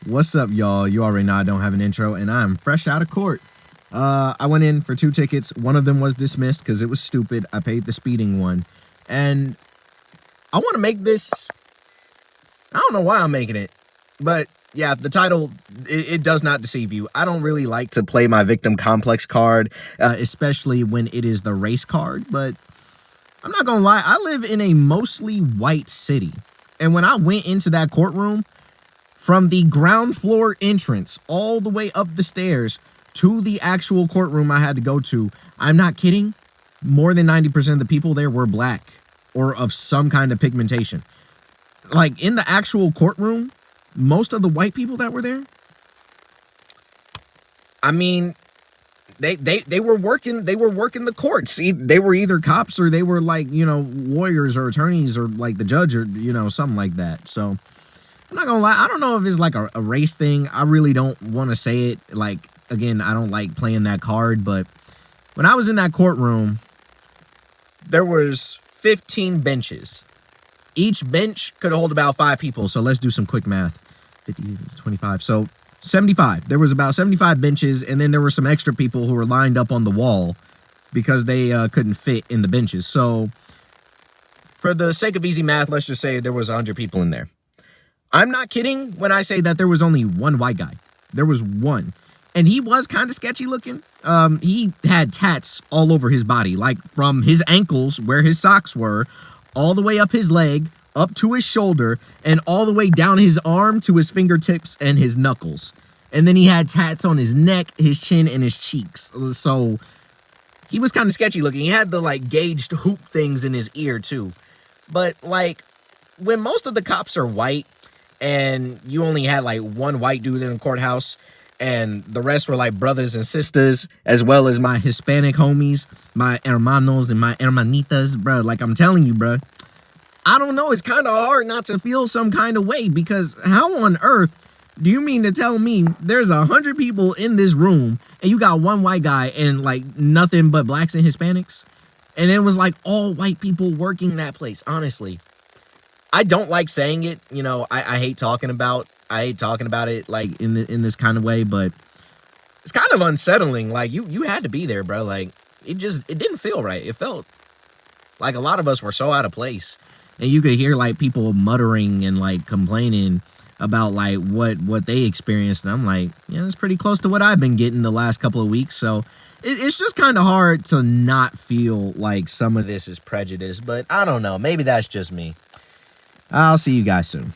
What's up, y'all? You already know I don't have an intro, and I'm fresh out of court. I went in for 2 tickets. One of them was dismissed because it was stupid. I paid the speeding one. And I want to make this... I don't know why I'm making it. But, yeah, the title, it does not deceive you. I don't really like to play my victim complex card, especially when it is the race card. But I'm not going to lie. I live in a mostly white city. And when I went into that courtroom... from the ground floor entrance all the way up the stairs to the actual courtroom I had to go to, I'm not kidding, more than 90% of the people there were black or of some kind of pigmentation. Like, in the actual courtroom, most of the white people that were there, I mean, they were working the courts. They were either cops or they were, like, you know, lawyers or attorneys or, like, the judge or, you know, something like that. So I'm not gonna lie, I don't know if it's like a race thing. I really don't want to say it. Like, again, I don't like playing that card, but when I was in that courtroom, there was 15 benches. Each bench could hold about 5 people. So let's do some quick math. 50, 25. So 75. There was about 75 benches, and then there were some extra people who were lined up on the wall because they couldn't fit in the benches. So for the sake of easy math, let's just say there was 100 people in there. I'm not kidding when I say that there was only one white guy. There was one. And he was kind of sketchy looking. He had tats all over his body, like from his ankles where his socks were, all the way up his leg, up to his shoulder, and all the way down his arm to his fingertips and his knuckles. And then he had tats on his neck, his chin, and his cheeks. So he was kind of sketchy looking. He had the, like, gauged hoop things in his ear, too. But, like, when most of the cops are white, and you only had like one white dude in the courthouse, and the rest were like brothers and sisters, as well as my Hispanic homies, my hermanos and my hermanitas, bro. Like, I'm telling you, bro, I don't know. It's kind of hard not to feel some kind of way, because how on earth do you mean to tell me there's 100 people in this room and you got one white guy and like nothing but blacks and Hispanics? And it was like all white people working that place, honestly. I don't like saying it, you know. I hate talking about it like in this kind of way, but it's kind of unsettling. Like, you had to be there, bro. Like, it didn't feel right. It felt like a lot of us were so out of place, and you could hear like people muttering and like complaining about like what they experienced, and I'm like, yeah, it's pretty close to what I've been getting the last couple of weeks. So it's just kind of hard to not feel like some of this is prejudice, but I don't know. Maybe that's just me. I'll see you guys soon.